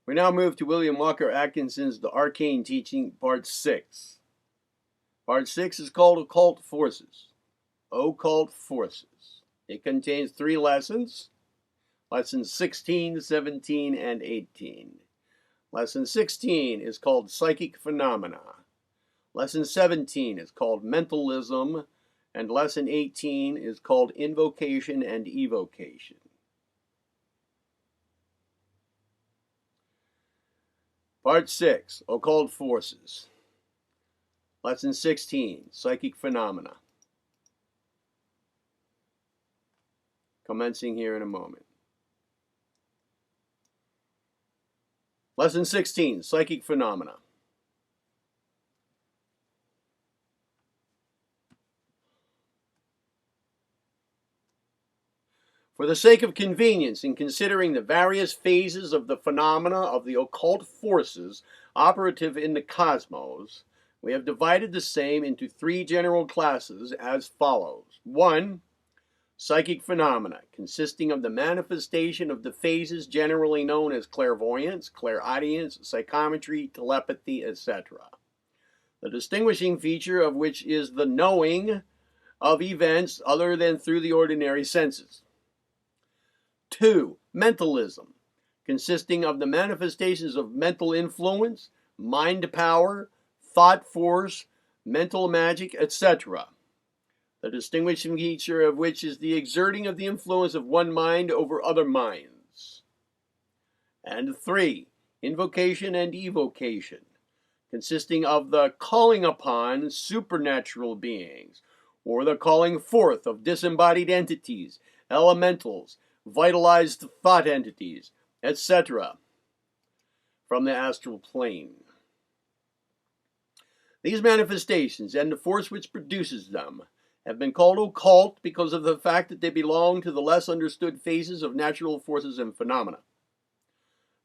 We now move to William Walker Atkinson's The Arcane Teaching, Part 6. Part 6 is called Occult Forces. Occult Forces. It contains 3 lessons. Lessons 16, 17, and 18. Lesson 16 is called Psychic Phenomena. Lesson 17 is called Mentalism. And Lesson 18 is called Invocation and Evocation. Part 6, Occult Forces. Lesson 16, Psychic Phenomena. Commencing here in a moment. Lesson 16, Psychic Phenomena. For the sake of convenience in considering the various phases of the phenomena of the occult forces operative in the cosmos, we have divided the same into 3 general classes as follows. 1. Psychic phenomena, consisting of the manifestation of the phases generally known as clairvoyance, clairaudience, psychometry, telepathy, etc. The distinguishing feature of which is the knowing of events other than through the ordinary senses. 2. Mentalism, consisting of the manifestations of mental influence, mind power, thought force, mental magic, etc. The distinguishing feature of which is the exerting of the influence of one mind over other minds. And 3. Invocation and evocation, consisting of the calling upon supernatural beings, or the calling forth of disembodied entities, elementals, vitalized thought entities, etc. from the astral plane. These manifestations and the force which produces them have been called occult because of the fact that they belong to the less understood phases of natural forces and phenomena.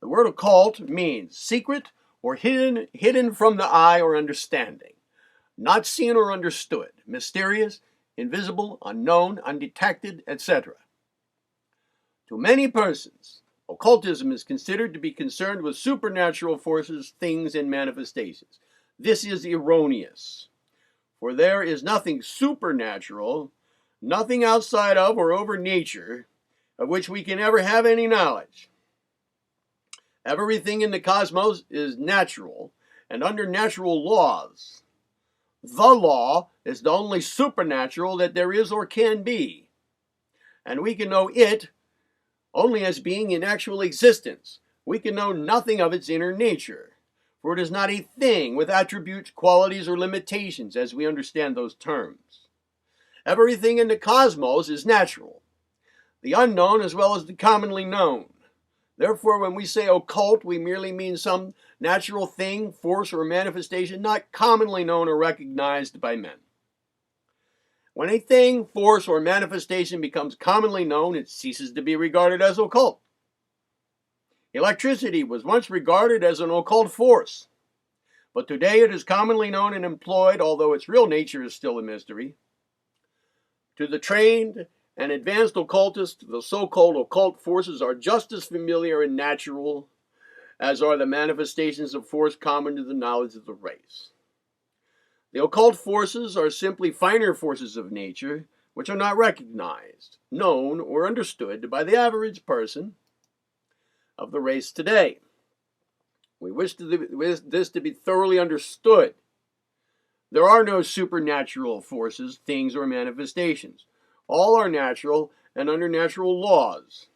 The word occult means secret or hidden from the eye or understanding, not seen or understood, mysterious, invisible, unknown, undetected, etc. To many persons, occultism is considered to be concerned with supernatural forces, things, and manifestations. This is erroneous, for there is nothing supernatural, nothing outside of or over nature, of which we can ever have any knowledge. Everything in the cosmos is natural and under natural laws. The law is the only supernatural that there is or can be, and we can know it only as being in actual existence. We can know nothing of its inner nature, for it is not a thing with attributes, qualities, or limitations as we understand those terms. Everything in the cosmos is natural, the unknown as well as the commonly known. Therefore, when we say occult, we merely mean some natural thing, force, or manifestation not commonly known or recognized by men. When a thing, force, or manifestation becomes commonly known, it ceases to be regarded as occult. Electricity was once regarded as an occult force, but today it is commonly known and employed, although its real nature is still a mystery. To the trained and advanced occultist, the so-called occult forces are just as familiar and natural as are the manifestations of force common to the knowledge of the race. The occult forces are simply finer forces of nature, which are not recognized, known, or understood by the average person of the race today. We wish this to be thoroughly understood. There are no supernatural forces, things, or manifestations. All are natural and under natural laws.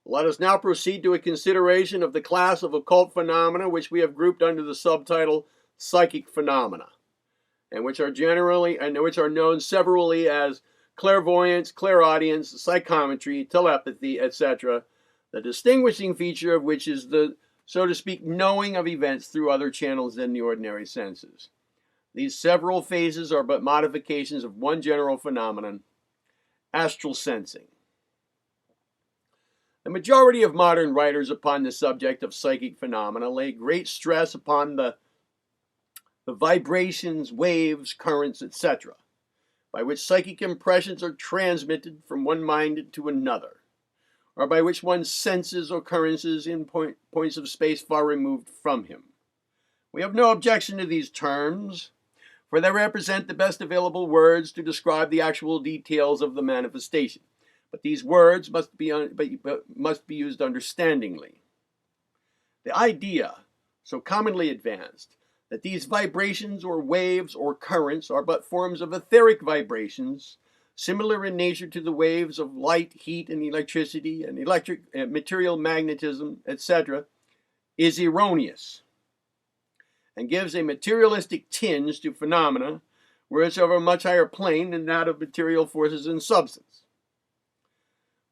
Let us now proceed to a consideration of the class of occult phenomena which we have grouped under the subtitle Psychic Phenomena, and which are known severally as clairvoyance, clairaudience, psychometry, telepathy, etc., the distinguishing feature of which is the, so to speak, knowing of events through other channels than the ordinary senses. These several phases are but modifications of one general phenomenon, astral sensing. The majority of modern writers upon the subject of psychic phenomena lay great stress upon the vibrations, waves, currents, etc., by which psychic impressions are transmitted from one mind to another, or by which one senses occurrences in points of space far removed from him. We have no objection to these terms, for they represent the best available words to describe the actual details of the manifestation. But these words must be used understandingly. The idea, so commonly advanced, that these vibrations or waves or currents are but forms of etheric vibrations, similar in nature to the waves of light, heat, and electricity, and material magnetism, etc., is erroneous, and gives a materialistic tinge to phenomena which are of a much higher plane than that of material forces and substance.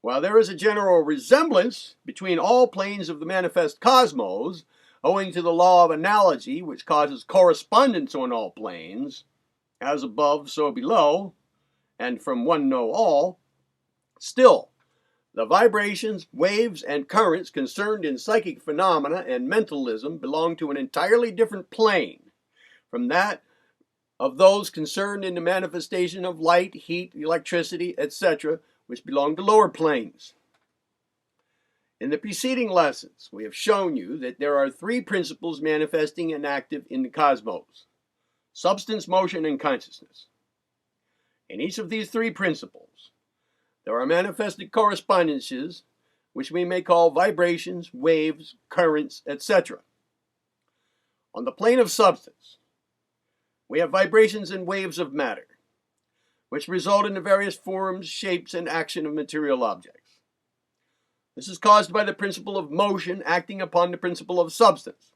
While there is a general resemblance between all planes of the manifest cosmos, owing to the law of analogy, which causes correspondence on all planes, as above, so below, and from one know all, still, the vibrations, waves, and currents concerned in psychic phenomena and mentalism belong to an entirely different plane from that of those concerned in the manifestation of light, heat, electricity, etc., which belong to lower planes. In the preceding lessons, we have shown you that there are three principles manifesting and active in the cosmos: substance, motion, and consciousness. In each of these three principles, there are manifested correspondences, which we may call vibrations, waves, currents, etc. On the plane of substance, we have vibrations and waves of matter, which result in the various forms, shapes, and action of material objects. This is caused by the principle of motion acting upon the principle of substance.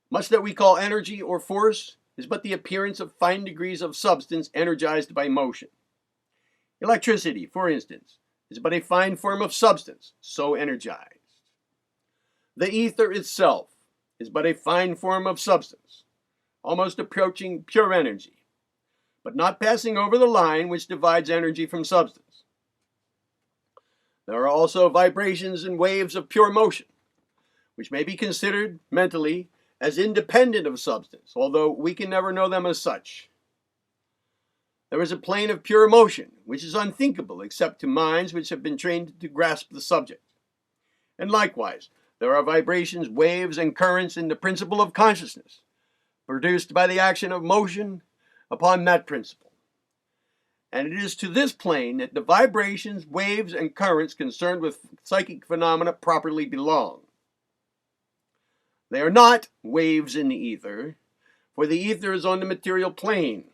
Much that we call energy or force is but the appearance of fine degrees of substance energized by motion. Electricity, for instance, is but a fine form of substance, so energized. The ether itself is but a fine form of substance, almost approaching pure energy, but not passing over the line which divides energy from substance. There are also vibrations and waves of pure motion, which may be considered mentally as independent of substance, although we can never know them as such. There is a plane of pure motion, which is unthinkable except to minds which have been trained to grasp the subject. And likewise, there are vibrations, waves, and currents in the principle of consciousness, produced by the action of motion upon that principle. And it is to this plane that the vibrations, waves, and currents concerned with psychic phenomena properly belong. They are not waves in the ether, for the ether is on the material plane.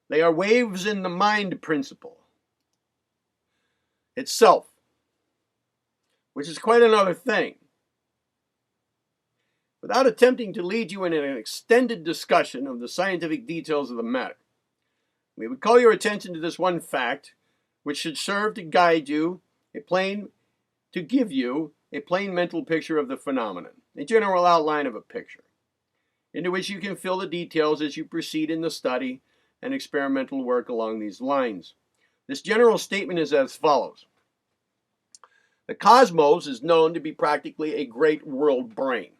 They are waves in the mind principle itself, which is quite another thing. Without attempting to lead you in an extended discussion of the scientific details of the matter, we would call your attention to this one fact, which should serve to guide you, to give you a plain mental picture of the phenomenon, a general outline of a picture, into which you can fill the details as you proceed in the study and experimental work along these lines. This general statement is as follows. The cosmos is known to be practically a great world brain,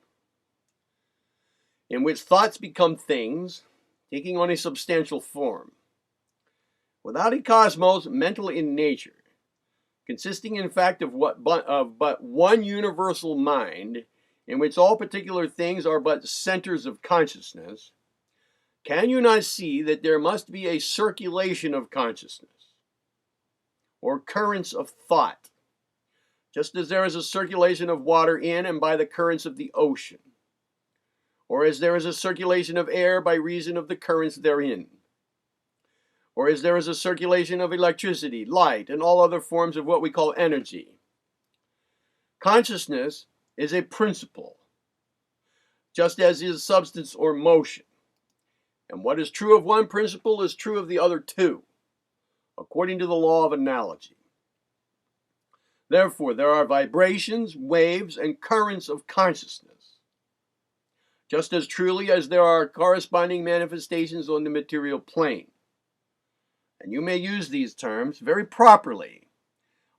in which thoughts become things, taking on a substantial form. Without a cosmos mental in nature, consisting in fact of but one universal mind, in which all particular things are but centers of consciousness, can you not see that there must be a circulation of consciousness, or currents of thought, just as there is a circulation of water in and by the currents of the ocean, or as there is a circulation of air by reason of the currents therein, or as there is a circulation of electricity, light, and all other forms of what we call energy. Consciousness is a principle, just as is substance or motion. And what is true of one principle is true of the other two, according to the law of analogy. Therefore, there are vibrations, waves, and currents of consciousness, just as truly as there are corresponding manifestations on the material plane. And you may use these terms very properly,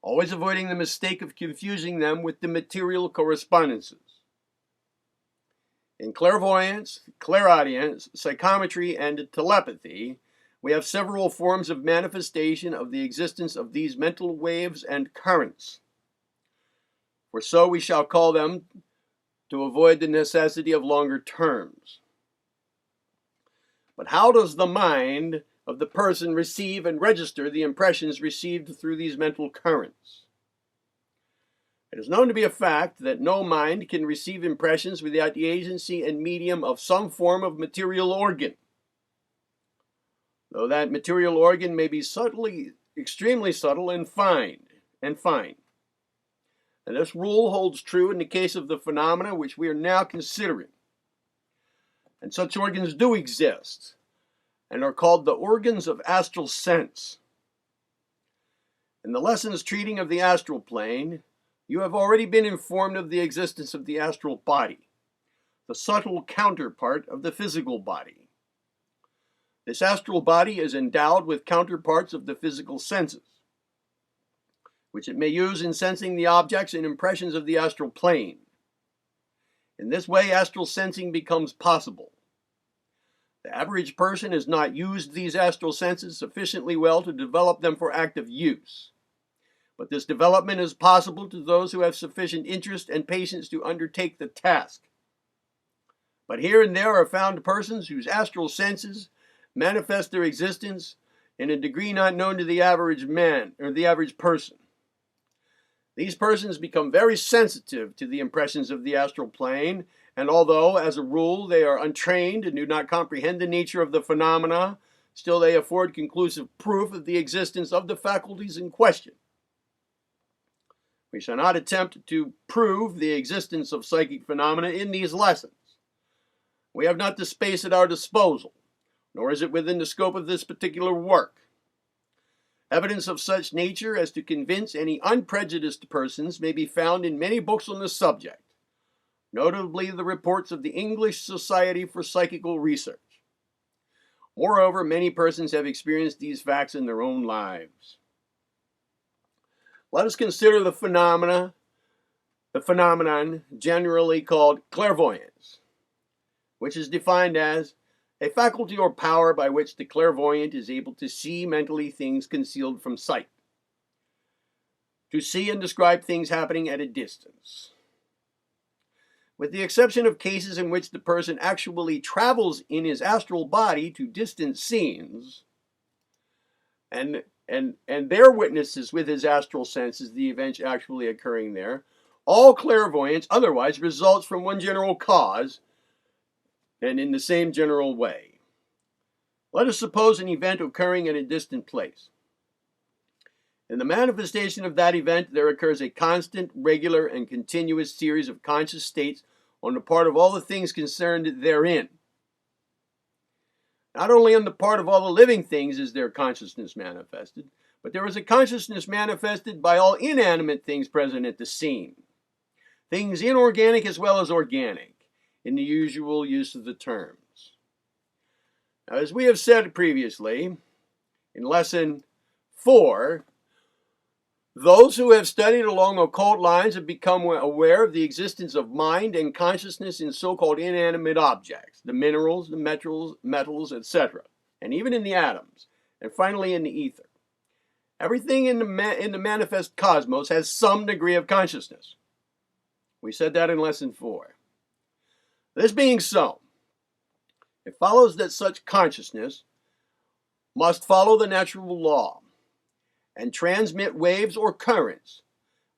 always avoiding the mistake of confusing them with the material correspondences. In clairvoyance, clairaudience, psychometry, and telepathy, we have several forms of manifestation of the existence of these mental waves and currents. For so we shall call them, to avoid the necessity of longer terms. But how does the mind of the person receive and register the impressions received through these mental currents? It is known to be a fact that no mind can receive impressions without the agency and medium of some form of material organ, though that material organ may be extremely subtle and fine. And this rule holds true in the case of the phenomena which we are now considering. And such organs do exist, and are called the organs of astral sense. In the lessons treating of the astral plane, you have already been informed of the existence of the astral body, the subtle counterpart of the physical body. This astral body is endowed with counterparts of the physical senses, which it may use in sensing the objects and impressions of the astral plane. In this way, astral sensing becomes possible. The average person has not used these astral senses sufficiently well to develop them for active use. But this development is possible to those who have sufficient interest and patience to undertake the task. But here and there are found persons whose astral senses manifest their existence in a degree not known to the average man or the average person. These persons become very sensitive to the impressions of the astral plane, and although, as a rule, they are untrained and do not comprehend the nature of the phenomena, still they afford conclusive proof of the existence of the faculties in question. We shall not attempt to prove the existence of psychic phenomena in these lessons. We have not the space at our disposal, nor is it within the scope of this particular work. Evidence of such nature as to convince any unprejudiced persons may be found in many books on the subject, notably the reports of the English Society for Psychical Research. Moreover, many persons have experienced these facts in their own lives. Let us consider the phenomenon generally called clairvoyance, which is defined as a faculty or power by which the clairvoyant is able to see mentally things concealed from sight, to see and describe things happening at a distance. With the exception of cases in which the person actually travels in his astral body to distant scenes, and their witnesses with his astral senses the events actually occurring there, all clairvoyance otherwise results from one general cause and in the same general way. Let us suppose an event occurring in a distant place. In the manifestation of that event, there occurs a constant, regular, and continuous series of conscious states on the part of all the things concerned therein. Not only on the part of all the living things is there consciousness manifested, but there is a consciousness manifested by all inanimate things present at the scene. Things inorganic as well as organic, in the usual use of the terms. Now, as we have said previously, in lesson 4, those who have studied along occult lines have become aware of the existence of mind and consciousness in so-called inanimate objects, the minerals, the metals, etc., and even in the atoms, and finally in the ether. Everything in the manifest cosmos has some degree of consciousness. We said that in lesson 4. This being so, it follows that such consciousness must follow the natural law and transmit waves or currents,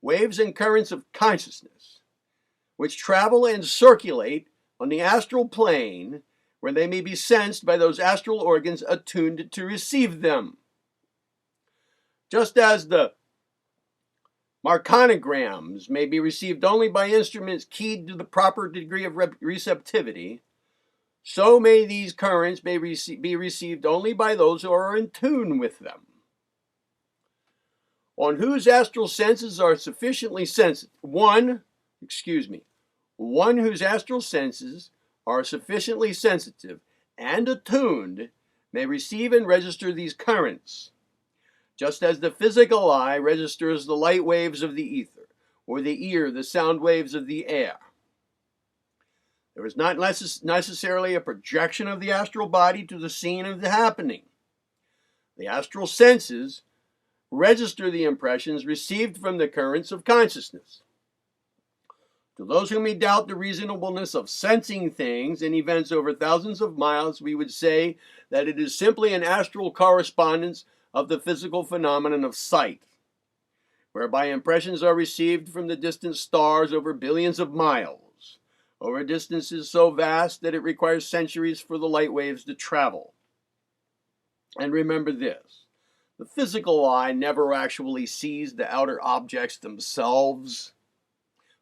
waves and currents of consciousness, which travel and circulate on the astral plane where they may be sensed by those astral organs attuned to receive them. Just as the Marconograms may be received only by instruments keyed to the proper degree of receptivity, so may these currents be received only by those who are in tune with them. On whose astral senses are sufficiently sensitive, one whose astral senses are sufficiently sensitive and attuned may receive and register these currents, just as the physical eye registers the light waves of the ether, or the ear the sound waves of the air. There is not necessarily a projection of the astral body to the scene of the happening, The astral senses register the impressions received from the currents of consciousness. To those who may doubt the reasonableness of sensing things and events over thousands of miles, we would say that it is simply an astral correspondence of the physical phenomenon of sight, whereby impressions are received from the distant stars over billions of miles, over distances so vast that it requires centuries for the light waves to travel. And remember this, the physical eye never actually sees the outer objects themselves,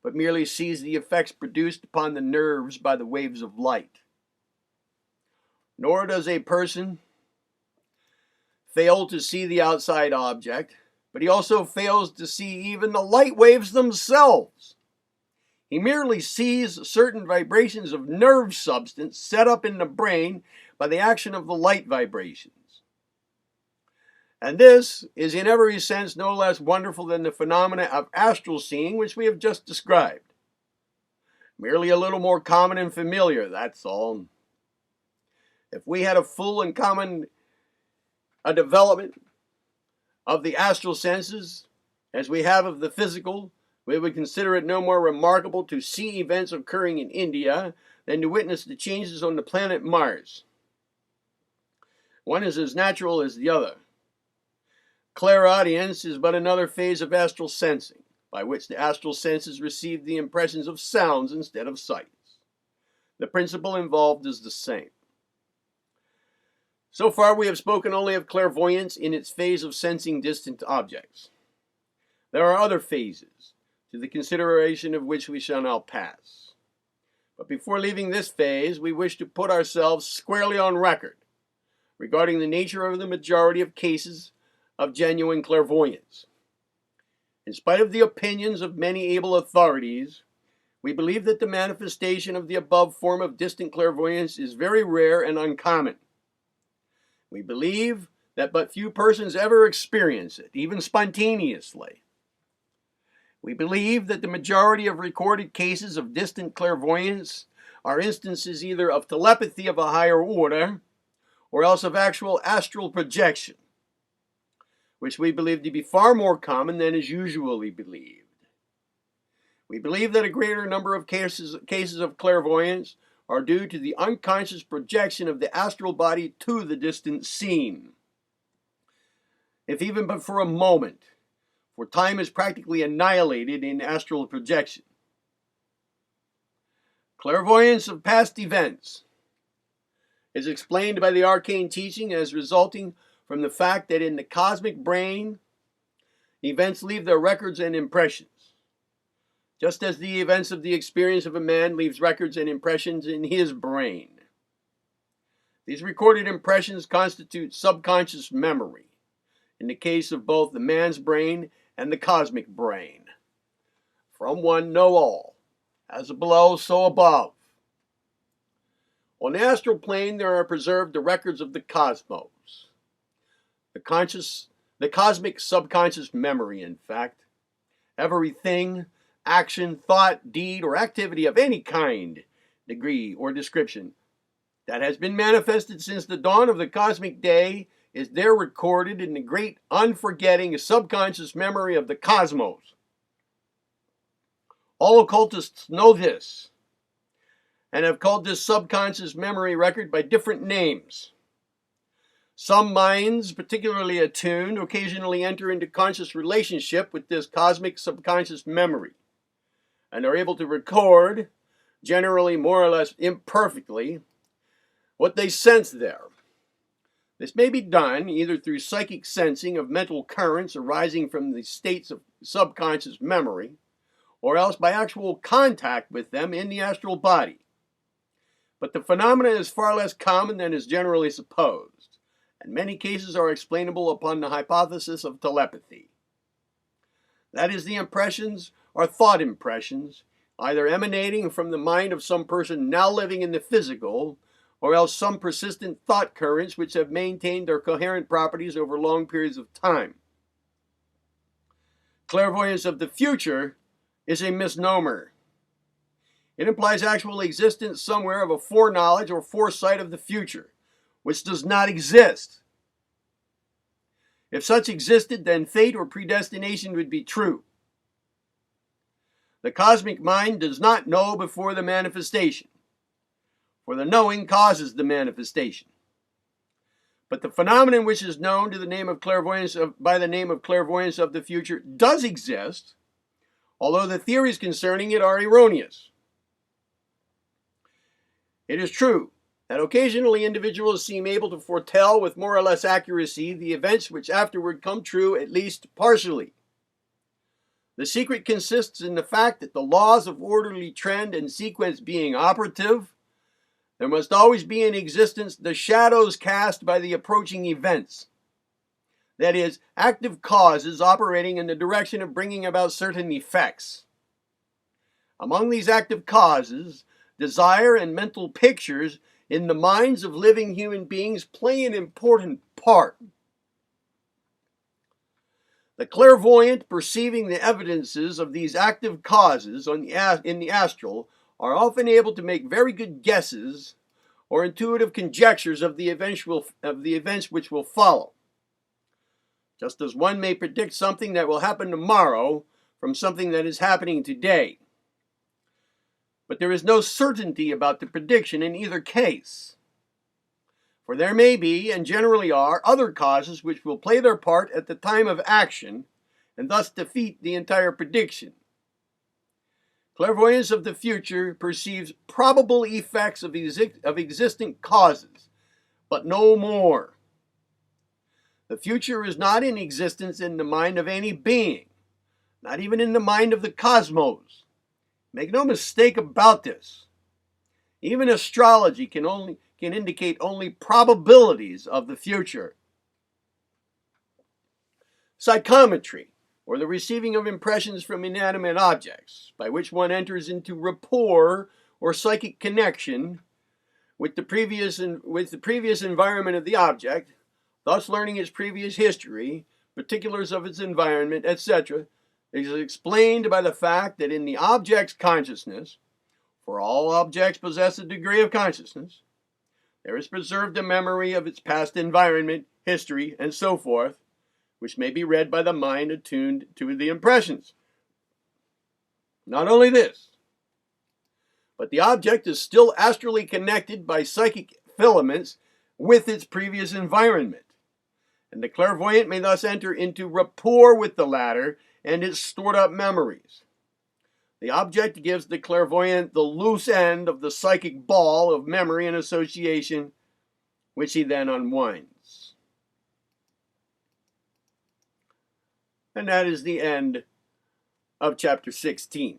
but merely sees the effects produced upon the nerves by the waves of light. Nor does a person fail to see the outside object, but he also fails to see even the light waves themselves. He merely sees certain vibrations of nerve substance set up in the brain by the action of the light vibrations. And this is in every sense no less wonderful than the phenomena of astral seeing, which we have just described. Merely a little more common and familiar, that's all. If we had a full and common development of the astral senses as we have of the physical, we would consider it no more remarkable to see events occurring in India than to witness the changes on the planet Mars. One is as natural as the other. Clairaudience is but another phase of astral sensing, by which the astral senses receive the impressions of sounds instead of sights. The principle involved is the same. So far we have spoken only of clairvoyance in its phase of sensing distant objects. There are other phases, to the consideration of which we shall now pass. But before leaving this phase, we wish to put ourselves squarely on record regarding the nature of the majority of cases of genuine clairvoyance. In spite of the opinions of many able authorities, we believe that the manifestation of the above form of distant clairvoyance is very rare and uncommon. We believe that but few persons ever experience it, even spontaneously. We believe that the majority of recorded cases of distant clairvoyance are instances either of telepathy of a higher order or else of actual astral projection, which we believe to be far more common than is usually believed. We believe that a greater number of cases of clairvoyance are due to the unconscious projection of the astral body to the distant scene. If even but for a moment, for time is practically annihilated in astral projection. Clairvoyance of past events is explained by the Arcane teaching as resulting from the fact that in the cosmic brain, events leave their records and impressions, just as the events of the experience of a man leaves records and impressions in his brain. These recorded impressions constitute subconscious memory, in the case of both the man's brain and the cosmic brain. From one know all, as below, so above. On the astral plane, there are preserved the records of the cosmos. The cosmic subconscious memory, in fact. Everything, action, thought, deed, or activity of any kind, degree, or description that has been manifested since the dawn of the cosmic day is there recorded in the great unforgetting subconscious memory of the cosmos. All occultists know this and have called this subconscious memory record by different names. Some minds, particularly attuned, occasionally enter into conscious relationship with this cosmic subconscious memory and are able to record, generally more or less imperfectly, what they sense there. This may be done either through psychic sensing of mental currents arising from the states of subconscious memory, or else by actual contact with them in the astral body. But the phenomena is far less common than is generally supposed, and many cases are explainable upon the hypothesis of telepathy. That is, the impressions are thought impressions, either emanating from the mind of some person now living in the physical, or else some persistent thought currents which have maintained their coherent properties over long periods of time. Clairvoyance of the future is a misnomer. It implies actual existence somewhere of a foreknowledge or foresight of the future, which does not exist. If such existed, then fate or predestination would be true. The cosmic mind does not know before the manifestation, for the knowing causes the manifestation. But the phenomenon which is known to the name of clairvoyance by the name of clairvoyance of the future does exist, although the theories concerning it are erroneous. It is true that occasionally individuals seem able to foretell with more or less accuracy the events which afterward come true, at least partially. The secret consists in the fact that the laws of orderly trend and sequence being operative, there must always be in existence the shadows cast by the approaching events. That is, active causes operating in the direction of bringing about certain effects. Among these active causes, desire and mental pictures in the minds of living human beings play an important part. The clairvoyant, perceiving the evidences of these active causes in the astral, are often able to make very good guesses or intuitive conjectures of the events which will follow. Just as one may predict something that will happen tomorrow from something that is happening today. But there is no certainty about the prediction in either case. For there may be, and generally are, other causes which will play their part at the time of action and thus defeat the entire prediction. Clairvoyance of the future perceives probable effects of existing causes, but no more. The future is not in existence in the mind of any being, not even in the mind of the cosmos. Make no mistake about this. Even astrology can indicate only probabilities of the future. Psychometry, or the receiving of impressions from inanimate objects, by which one enters into rapport or psychic connection with the previous environment of the object, thus learning its previous history, particulars of its environment, etc., is explained by the fact that in the object's consciousness, for all objects possess a degree of consciousness, there is preserved a memory of its past environment, history, and so forth, which may be read by the mind attuned to the impressions. Not only this, but the object is still astrally connected by psychic filaments with its previous environment, and the clairvoyant may thus enter into rapport with the latter and its stored up memories. The object gives the clairvoyant the loose end of the psychic ball of memory and association, which he then unwinds. And that is the end of chapter 16.